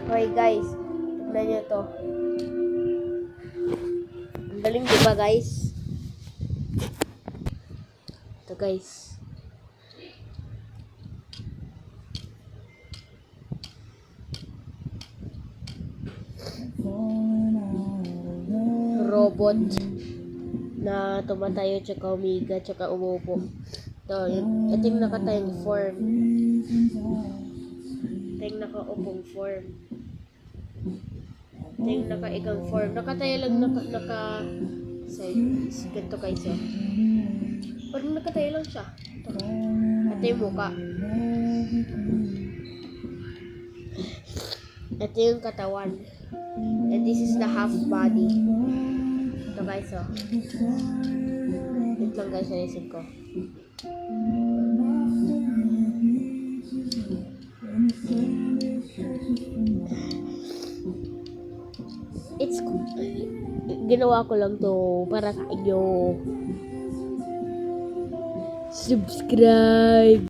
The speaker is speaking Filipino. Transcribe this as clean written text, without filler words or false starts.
Okay guys, tignan nyo to. Ang galing diba guys? Ito guys. Robot na tumatayo tsaka umiga tsaka umupo. Ito yung nakatayong form. Ito yung nakaupong form. Ito yung nakaikang form. Nakatayo lang ganito guys. Parang nakatayo lang siya. Ito yung muka. Ito yung katawan. And this is the half body. Ito guys, oh. Wait lang guys, ayusin ko. Ginawa ko lang to para sa inyo. Subscribe!